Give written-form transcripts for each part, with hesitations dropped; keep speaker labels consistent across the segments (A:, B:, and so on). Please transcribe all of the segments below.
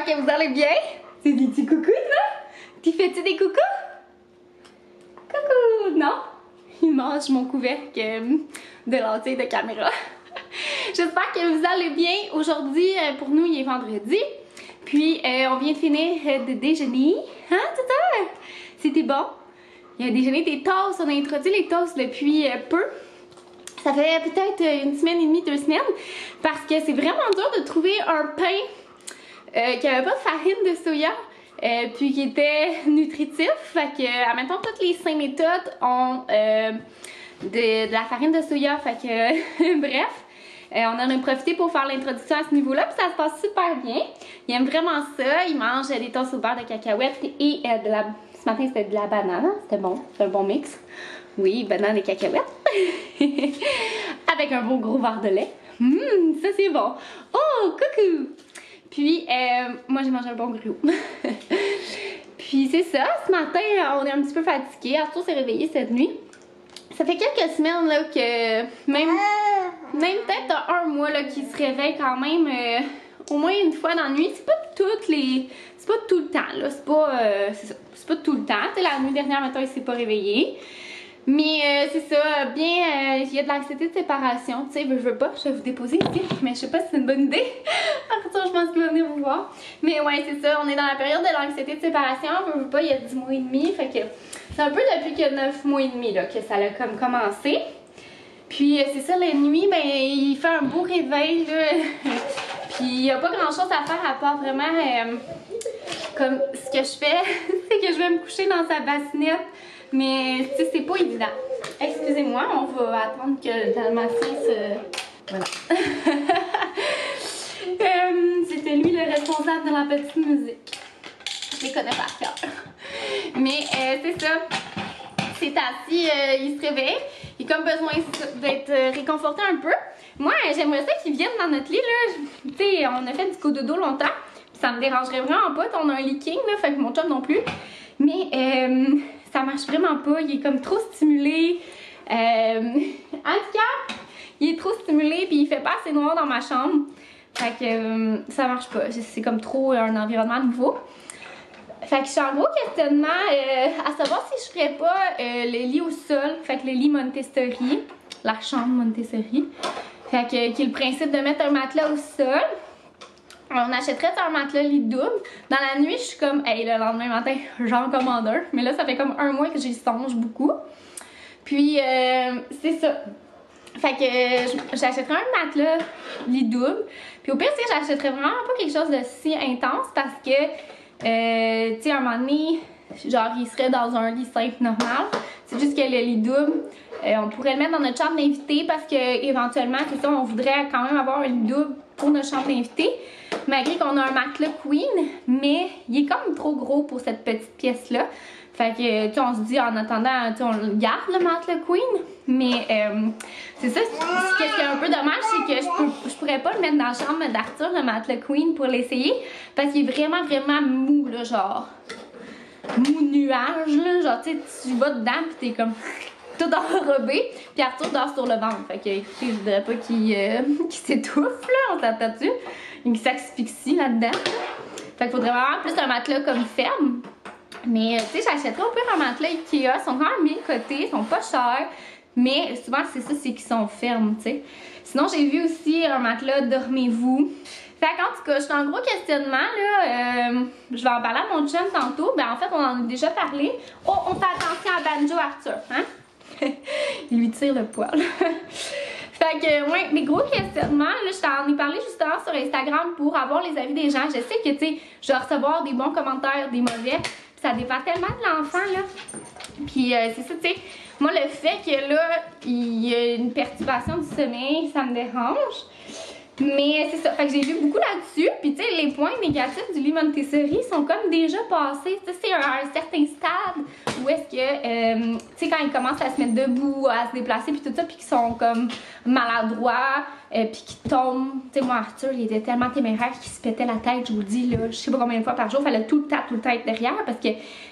A: J'espère que vous allez bien. C'est des petits coucous, toi? Tu fais-tu des coucous? Coucou! Non? Il mange mon couvercle de lentilles de caméra. J'espère que vous allez bien. Aujourd'hui, pour nous, il est vendredi. Puis, on vient de finir de déjeuner. Hein, Tata? C'était bon? Il y a déjeuné des toasts. On a introduit les toasts depuis peu. Ça fait peut-être une semaine et demie, 2 semaines. Parce que c'est vraiment dur de trouver un pain qui n'avait pas de farine de soya. Puis qui était nutritif. Fait que, admettons, toutes les 5 méthodes ont de la farine de soya. Fait que, bref. On en a profité pour faire l'introduction à ce niveau-là, puis ça se passe super bien. Il aime vraiment ça. Il mange des toasts au beurre de cacahuète et de la... Ce matin, c'était de la banane. C'était bon. C'est un bon mix. Oui, banane et cacahuètes. Avec un beau gros verre de lait. Ça, c'est bon. Oh, coucou! Puis, moi, j'ai mangé un bon gruau. Puis, c'est ça. Ce matin, on est un petit peu fatigué. Arthur s'est réveillé cette nuit. Ça fait quelques semaines là, que même peut-être 1 mois là, qu'il se réveille quand même au moins une fois dans la nuit. C'est pas toutes les... C'est pas tout le temps là. C'est pas tout le temps. T'sais, la nuit dernière, maintenant, il s'est pas réveillé. Mais c'est ça, bien, il y a de l'anxiété de séparation, tu sais, je veux pas, je vais vous déposer ici, mais je sais pas si c'est une bonne idée. Arthur, je pense qu'il va venir vous voir. Mais ouais, c'est ça, on est dans la période de l'anxiété de séparation, je veux pas, il y a 10 mois et demi, fait que c'est un peu depuis que 9 mois et demi là, que ça a comme commencé. Puis c'est ça, la nuit, ben, il fait un beau réveil, là. Puis il y a pas grand chose à faire à part vraiment, comme ce que je fais, c'est que je vais me coucher dans sa bassinette. Mais tu sais, c'est pas évident. Excusez-moi, on va attendre que le dalmatien se... Voilà. C'était lui le responsable de la petite musique. Je les connais par cœur. Mais c'est ça. C'est assis, il se réveille. Il a comme besoin d'être réconforté un peu. Moi, j'aimerais ça qu'il vienne dans notre lit, là. Tu sais, on a fait du cododo longtemps. Ça me dérangerait vraiment pas. On a un lit king, là, fait que mon chum non plus. Mais ça marche vraiment pas, il est comme trop stimulé. En tout cas, il est trop stimulé puis il fait pas assez noir dans ma chambre. Fait que ça marche pas, c'est comme trop un environnement nouveau. Fait que je suis en gros questionnement à savoir si je ferais pas le lit au sol, fait que le lit Montessori, la chambre Montessori. Fait que qui est le principe de mettre un matelas au sol. On achèterait un matelas lit double. Dans la nuit, je suis comme, hey, le lendemain matin, j'en commande un. Mais là, ça fait comme 1 mois que j'y songe beaucoup. Puis, c'est ça. Fait que j'achèterais un matelas lit double. Puis au pire, tu sais, j'achèterais vraiment pas quelque chose de si intense parce que, tu sais, à un moment donné, genre, il serait dans un lit simple normal. C'est juste que le lit double, on pourrait le mettre dans notre chambre d'invité parce que éventuellement, c'est ça, on voudrait quand même avoir un lit double pour notre chambre d'invité. Malgré qu'on a un matelas queen, mais il est comme trop gros pour cette petite pièce-là. Fait que, tu sais, on se dit en attendant, tu sais, on garde le matelas queen. Mais c'est ça, ce qui est un peu dommage, c'est que je pourrais pas le mettre dans la chambre d'Arthur, le matelas queen, pour l'essayer. Parce qu'il est vraiment, vraiment mou, là, genre. Mou nuage, là. Genre, tu sais, tu vas dedans, pis t'es comme tout enrobé. Puis Arthur dort sur le ventre. Fait que, écoutez, je voudrais pas qu'il s'étouffe, là, on s'entend dessus. Il s'asphyxie là-dedans. Fait qu'il faudrait vraiment plus un matelas comme ferme. Mais tu sais, j'achèterais au pire un matelas Ikea. Ils sont quand même bien cotés, ils sont pas chers. Mais souvent, c'est ça, c'est qu'ils sont fermes, tu sais. Sinon, j'ai vu aussi un matelas Dormez-vous. Fait qu'en tout cas, je suis en gros questionnement, là. Je vais en parler à mon chum tantôt. Ben, en fait, on en a déjà parlé. Oh, on fait attention à Banjo Arthur, hein? Il lui tire le poil. Fait que, ouais, mes gros questionnements, là, je t'en ai parlé justement sur Instagram pour avoir les avis des gens. Je sais que, tu sais, je vais recevoir des bons commentaires, des mauvais, pis ça dépend tellement de l'enfant, là. Puis, c'est ça, tu sais, moi, le fait que, là, il y a une perturbation du sommeil, ça me dérange. Mais c'est ça, fait que j'ai lu beaucoup là-dessus, puis tu sais, les points négatifs du lit Montessori sont comme déjà passés, tu sais, c'est à un certain stade où est-ce que, tu sais, quand ils commencent à se mettre debout, à se déplacer, puis tout ça, puis qu'ils sont comme maladroits, puis qu'ils tombent, tu sais, moi, Arthur, il était tellement téméraire qu'il se pétait la tête, je vous dis, là, je sais pas combien de fois par jour, il fallait tout le temps être derrière, parce que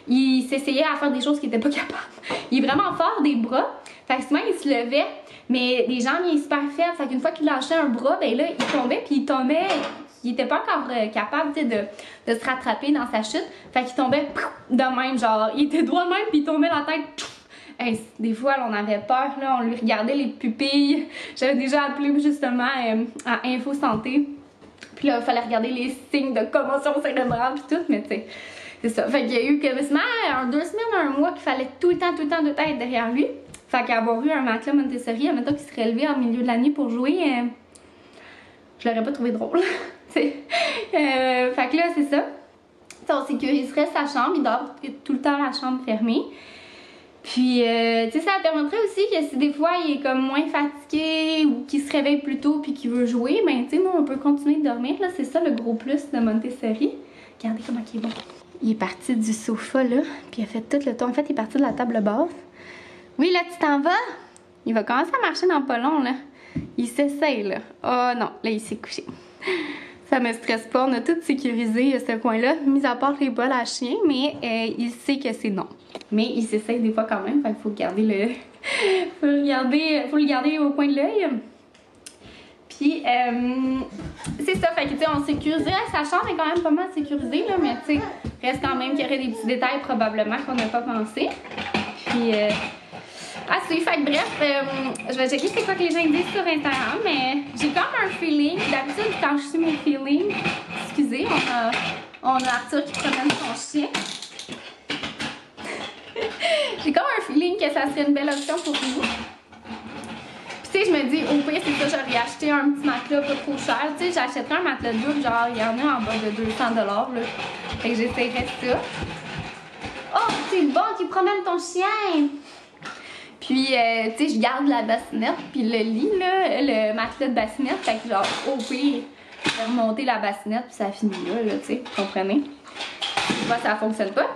A: il s'essayait à faire des choses qu'il était pas capable. Il est vraiment fort des bras, fait que souvent, il se levait, mais les jambes, il est super faible, fait qu'une fois qu'il lâchait un bras, ben là, il tombait, puis il tombait il était pas encore capable de se rattraper dans sa chute. Fait qu'il tombait de même, genre, il était droit de même, puis il tombait la tête. Hey, des fois, là, on avait peur, là, on lui regardait les pupilles. J'avais déjà appelé justement à Info Santé. Puis là, il fallait regarder les signes de commotion cérébrale puis tout, mais tu sais, c'est ça. Fait qu'il y a eu quasiment 2 semaines, 1 mois qu'il fallait tout le temps être derrière lui. Fait qu'avoir eu un matelas Montessori, admettons qu'il serait levé en milieu de la nuit pour jouer, je l'aurais pas trouvé drôle. Fait que là, c'est ça. On sécuriserait sa chambre, il dort tout le temps la chambre fermée. Puis, tu sais, ça permettrait aussi que si des fois il est comme moins fatigué ou qu'il se réveille plus tôt puis qu'il veut jouer, ben tu sais, nous on peut continuer de dormir, là, c'est ça le gros plus de Montessori. Regardez comment il est bon. Il est parti du sofa, là, puis il a fait tout le tour. En fait, il est parti de la table basse. Oui, là, tu t'en vas? Il va commencer à marcher dans pas long, là. Il s'essaye, là. Oh non, là, il s'est couché. Ça me stresse pas, on a tout sécurisé ce coin-là, mis à part les bols à chien, mais il sait que c'est non. Mais il s'essaye des fois quand même, fait qu'il faut garder le... faut le garder au coin de l'œil. Puis, c'est ça, fait que tu sais, on sécuriserait sa chambre, est quand même pas mal sécurisée, là, mais tu sais, reste quand même qu'il y aurait des petits détails probablement qu'on n'a pas pensé. Puis, fait que bref, je vais checker c'est quoi que les gens disent sur Instagram, mais j'ai comme un feeling, d'habitude quand je suis mes feelings, excusez, on a Arthur qui promène son chien. J'ai comme un feeling que ça serait une belle option pour vous. Puis tu sais, je me dis, au pire, c'est ça, j'aurais acheté un petit matelas pas trop cher. Tu sais, j'achèterais un matelas double, genre, il y en a en bas de 200 $, là. Fait que j'essaierais ça. Oh, c'est bon qu'il promène ton chien! Puis, tu sais, je garde la bassinette, puis le lit, là, le matelas de bassinette, fait que genre, au pire, je vais remonter la bassinette, puis ça finit là, tu sais, vous comprenez? Des fois, ça fonctionne pas.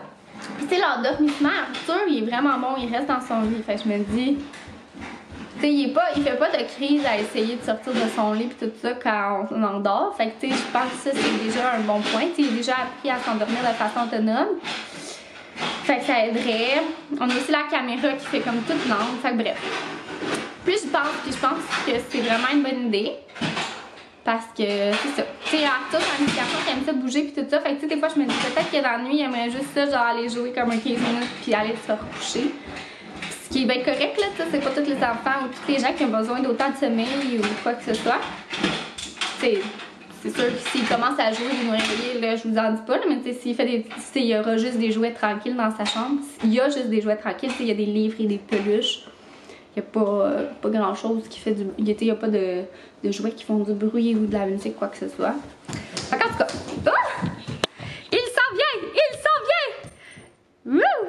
A: Puis, tu sais, l'endormissement, Arthur, il est vraiment bon, il reste dans son lit, fait que je me dis, tu sais, il fait pas de crise à essayer de sortir de son lit, puis tout ça, quand on endort, fait que, tu sais, je pense que ça, c'est déjà un bon point, tu sais, il est déjà appris à s'endormir de façon autonome. Fait que ça aiderait. On a aussi la caméra qui fait comme toute longue. Fait que bref. Plus je pense que c'est vraiment une bonne idée. Parce que c'est ça. Tu sais, Arthur, c'est un petit garçon qui aime ça bouger puis tout ça. Fait que tu sais, des fois, je me dis peut-être que dans la nuit, il aimerait juste ça, genre aller jouer comme un 15 minutes puis aller se recoucher. Ce qui est bien correct, là, tu sais, c'est pas tous les enfants ou tous les gens qui ont besoin d'autant de sommeil ou quoi que ce soit. C'est sûr que s'il commence à jouer, il nous réveiller, là, je vous en dis pas, là, mais s'il y aura juste des jouets tranquilles dans sa chambre, il y a juste des jouets tranquilles, il y a des livres et des peluches, il n'y a pas grand chose qui fait du... Il n'y a pas de jouets qui font du bruit ou de la musique, quoi que ce soit. En tout cas, oh! Il s'en vient! Il s'en vient! Wouh!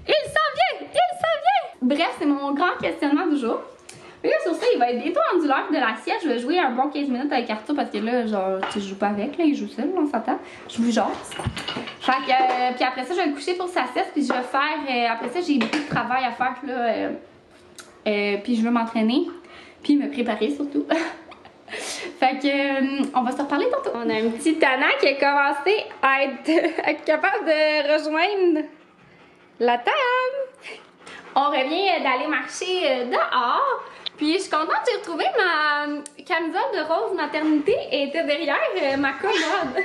A: Il s'en vient! Il s'en vient! Bref, c'est mon grand questionnement du jour. Là, sur ça, il va être bientôt rendu l'heure de la sieste. Je vais jouer un bon 15 minutes avec Arthur parce que là, genre, tu sais, je joue pas avec, là, il joue seul, on s'entend. Je vous jase. Fait que, puis après ça, je vais le coucher pour sa sieste, puis je vais faire, après ça, j'ai beaucoup de travail à faire, là, puis je veux m'entraîner, puis me préparer surtout. Fait que, on va se reparler tantôt. On a un petit Tana qui a commencé à être capable de rejoindre la table. On revient d'aller marcher dehors. Puis je suis contente, j'ai retrouvé ma camisole de rose maternité et était derrière ma commode.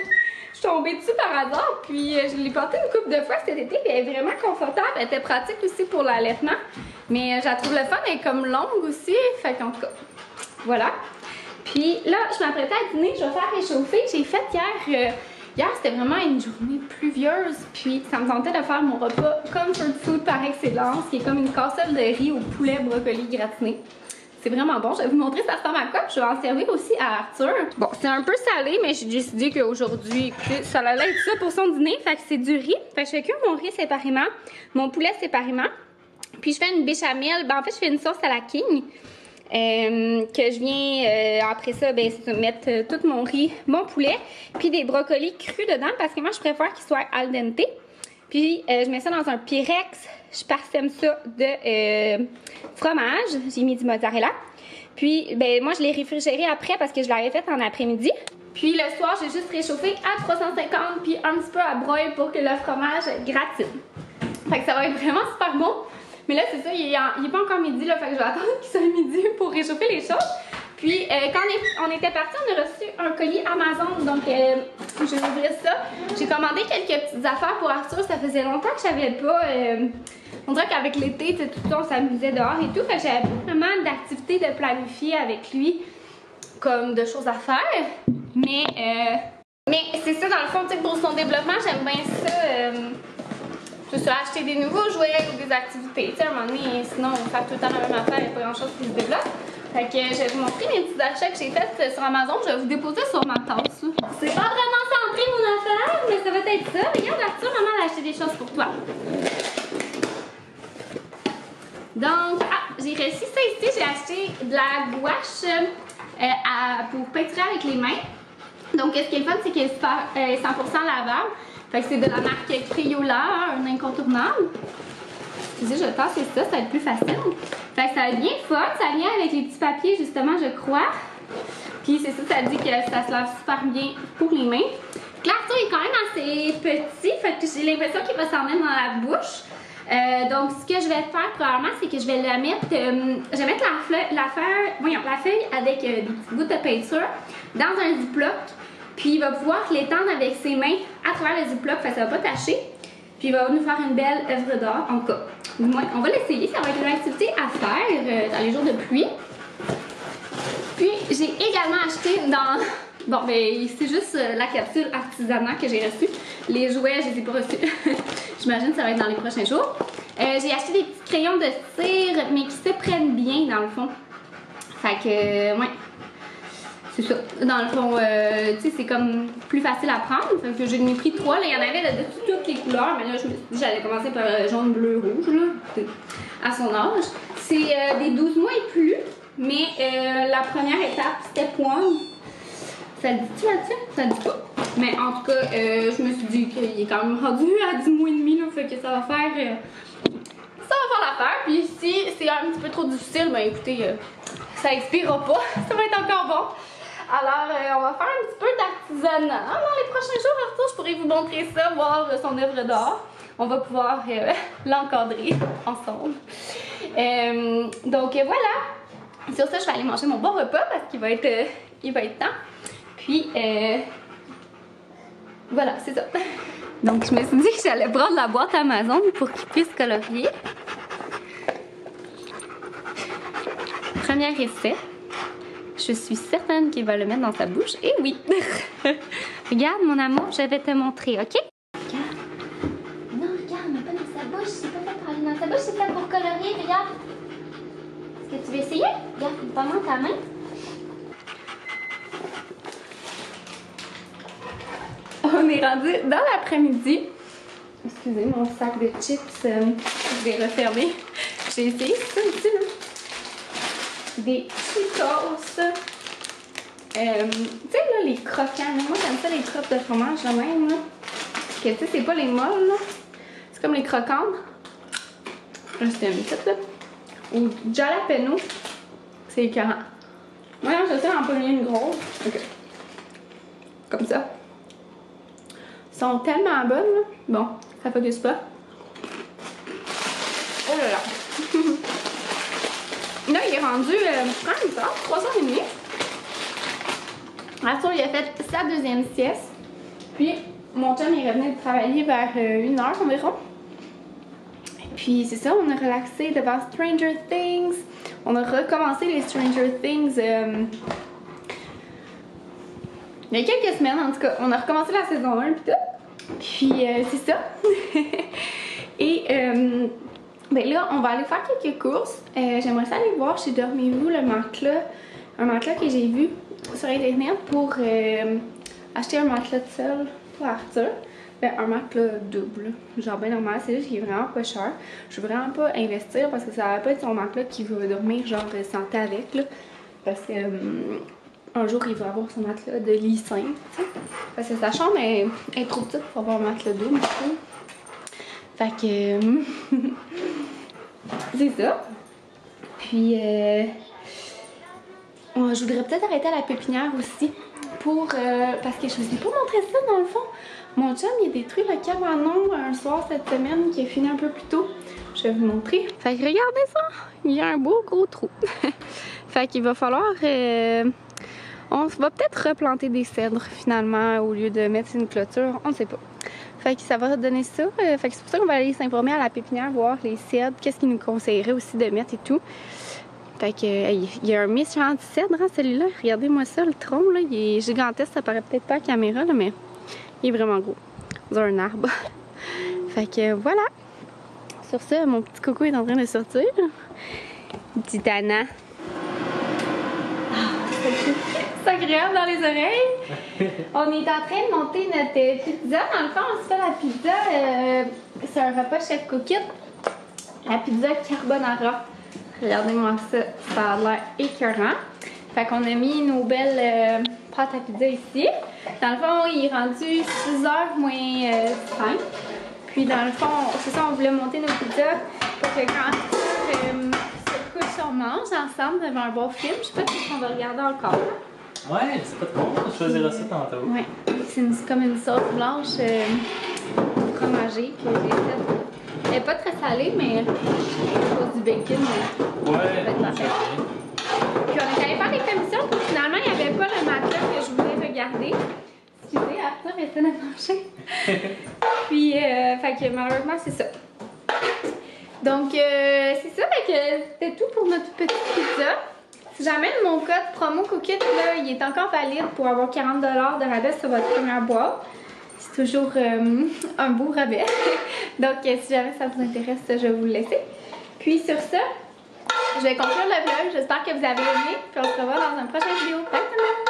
A: Je suis tombée dessus par hasard, puis je l'ai portée une couple de fois cet été, puis elle est vraiment confortable. Elle était pratique aussi pour l'allaitement, mais je la trouve le fun, elle est comme longue aussi, fait qu'en tout cas, voilà. Puis là, je m'apprêtais à dîner, je vais faire réchauffer. J'ai fait hier, c'était vraiment une journée pluvieuse, puis ça me tentait de faire mon repas comfort food par excellence, qui est comme une casserole de riz au poulet brocoli gratiné. C'est vraiment bon. Je vais vous montrer ça ressemble à quoi. Je vais en servir aussi à Arthur. Bon, c'est un peu salé, mais j'ai décidé qu'aujourd'hui, écoutez, ça allait être ça pour son dîner. Fait que c'est du riz. Fait que je fais cuire mon riz séparément, mon poulet séparément. Puis je fais une béchamel. Ben, en fait, je fais une sauce à la king. Que je viens, après ça, ben, mettre tout mon riz, mon poulet, puis des brocolis crus dedans, parce que moi, je préfère qu'ils soient al dente. Puis, je mets ça dans un Pyrex. Je parsème ça de fromage. J'ai mis du mozzarella. Puis, ben, moi, je l'ai réfrigéré après parce que je l'avais fait en après-midi. Puis, le soir, j'ai juste réchauffé à 350 puis un petit peu à broil pour que le fromage gratine. Fait que ça va être vraiment super bon. Mais là, c'est ça, il est pas encore midi, là. Fait que je vais attendre qu'il soit midi pour réchauffer les choses. Puis quand on était parti, on a reçu un colis Amazon, donc je vais ouvrir ça. J'ai commandé quelques petites affaires pour Arthur, ça faisait longtemps que j'avais pas... on dirait qu'avec l'été, tout le temps on s'amusait dehors et tout, fait que j'avais pas vraiment d'activités de planifier avec lui, comme de choses à faire. Mais c'est ça dans le fond, pour son développement, j'aime bien ça. Je suis acheter des nouveaux jouets ou des activités. À un moment donné, sinon on fait tout le temps la même affaire, il n'y a pas grand chose qui se développe. Fait que je vais vous montrer mes petits achats que j'ai faits sur Amazon. Je vais vous déposer sur ma tasse. C'est pas vraiment centré mon affaire, mais ça va être ça. Regarde Arthur, maman a acheté des choses pour toi. Donc, j'ai reçu ça ici. J'ai acheté de la gouache pour peinturer avec les mains. Donc, ce qui est le fun, c'est qu'elle est 100% lavable. Fait que c'est de la marque Crayola, un incontournable. Je pense que c'est ça va être plus facile. Fait que ça va être bien fun, ça vient avec les petits papiers justement, je crois. Puis c'est ça, ça dit que ça se lave super bien pour les mains. L'arceau est quand même assez petit, fait que j'ai l'impression qu'il va s'en mettre dans la bouche. Donc ce que je vais faire probablement, c'est que je vais la mettre, je vais mettre la feuille avec des petites gouttes de peinture dans un ziploc. Puis il va pouvoir l'étendre avec ses mains à travers le ziploc, fait que ça va pas tacher. Puis il va nous faire une belle œuvre d'art, en tout cas. Du moins, on va l'essayer, ça va être une activité à faire dans les jours de pluie. Puis j'ai également acheté dans... Bon, ben c'est juste la capsule artisanat que j'ai reçue. Les jouets, je les ai pas reçus. J'imagine que ça va être dans les prochains jours. J'ai acheté des petits crayons de cire, mais qui se prennent bien dans le fond. Fait que, ouais. C'est ça. Dans le fond, tu sais, c'est comme plus facile à prendre. Fait que j'en ai pris 3. Là, il y en avait de toutes les couleurs. Mais là, je me suis dit j'allais commencer par jaune, bleu, rouge, là, à son âge. C'est des 12 mois et plus. Mais la première étape, c'était pomme. Ça le dit-tu là-dessus? Ça le dit pas. Mais en tout cas, je me suis dit qu'il est quand même rendu à 10 mois et demi. Là, fait que ça va faire... ça va faire l'affaire. Puis si c'est un petit peu trop difficile, ben écoutez, ça expirera pas. Ça va être encore bon. Alors, on va faire un petit peu d'artisanat. Dans les prochains jours, Arthur, je pourrais vous montrer ça, voir son œuvre d'art. On va pouvoir l'encadrer ensemble. Donc, voilà. Sur ça, je vais aller manger mon bon repas parce qu'il va être temps. Puis, voilà, c'est ça. Donc, je me suis dit que j'allais prendre la boîte Amazon pour qu'il puisse colorier. Premier essai. Je suis certaine qu'il va le mettre dans sa bouche. Et oui! Regarde, mon amour, je vais te montrer, ok? Regarde. Non, regarde, mais pas dans sa bouche. C'est pas fait pour aller dans sa bouche, c'est fait pour colorier. Regarde. Est-ce que tu veux essayer? Regarde, prends-moi ta main. On est rendu dans l'après-midi. Excusez mon sac de chips. Je vais refermer. J'ai essayé ça ici, là. Des Cheetos. Tu sais, là, les croquants. Moi, j'aime ça, les crottes de fromage, là même. Là. Que, tu sais, c'est pas les molles, là. C'est comme les croquantes. Là, c'était une petite, là. Ou jalapeno. C'est écœurant. Moi, je sais en pogner une grosse. Ok. Comme ça. Ils sont tellement bonnes, là. Bon, ça focus pas. Oh là là. Là, il est rendu quand même tard, 3h30. Arthur, il a fait sa deuxième sieste. Puis, mon chum est revenu de travailler vers 1h environ. Et puis, c'est ça, on a relaxé devant Stranger Things. On a recommencé les Stranger Things il y a quelques semaines, en tout cas. On a recommencé la saison 1 puis tout. Puis, c'est ça. Et... ben là, on va aller faire quelques courses. J'aimerais ça aller voir chez Dormez-vous le matelas. Un matelas que j'ai vu sur internet pour acheter un matelas de sol pour Arthur. Ben, un matelas double. Genre bien normal, c'est juste qu'il est vraiment pas cher. Je veux vraiment pas investir parce que ça va pas être son matelas qui va dormir genre santé avec là. Parce que un jour il va avoir son matelas de lit simple. Parce que sa chambre est trop petite pour avoir un matelas double. Fait que c'est ça. Puis je voudrais peut-être arrêter à la pépinière aussi pour parce que je vous ai pas montré ça dans le fond. Mon chum il a détruit le cabanon un soir cette semaine qui est fini un peu plus tôt. Je vais vous montrer. Fait que regardez ça, il y a un beau gros trou. Fait qu'il va falloir... on va peut-être replanter des cèdres finalement au lieu de mettre une clôture, on ne sait pas. Fait que ça va donner ça. Fait que c'est pour ça qu'on va aller s'informer à la pépinière, voir les cèdres, qu'est-ce qu'ils nous conseilleraient aussi de mettre et tout. Fait que il y a un méchant cèdre, hein, celui-là. Regardez-moi ça, le tronc, là, il est gigantesque, ça paraît peut-être pas à la caméra, là, mais il est vraiment gros. Dans un arbre. Fait que voilà. Sur ça, mon petit coco est en train de sortir. Petit Anna. C'est agréable dans les oreilles. On est en train de monter notre pizza. Dans le fond, on se fait la pizza. C'est un repas chef cookite. La pizza carbonara. Regardez-moi ça. Ça a l'air écœurant. Fait qu'on a mis nos belles pâtes à pizza ici. Dans le fond, il est rendu 6h moins 5. Puis dans le fond, c'est ça, on voulait monter nos pizzas pour que quand se couche, on mange ensemble devant un bon film. Je sais pas si on va regarder encore.
B: Ouais, c'est pas trop bon, on choisira ça tantôt.
A: Ouais, c'est comme une sauce blanche fromagée que j'ai faite. Elle n'est pas très salée, mais à cause du bacon.
B: Ouais,
A: puis on est allé faire des commissions, puis finalement, il n'y avait pas le matelas que je voulais regarder. Excusez, Arthur essaie de manger. Puis, fait que malheureusement, c'est ça. Donc, c'est ça, fait que c'était tout pour notre petite pizza. Si jamais mon code promo cookite, là, il est encore valide pour avoir 40$ de rabais sur votre première boîte. C'est toujours un beau rabais. Donc, si jamais ça vous intéresse, je vais vous le laisser. Puis sur ça, je vais conclure le vlog. J'espère que vous avez aimé. Puis on se revoit dans une prochaine vidéo. Bye tout le monde!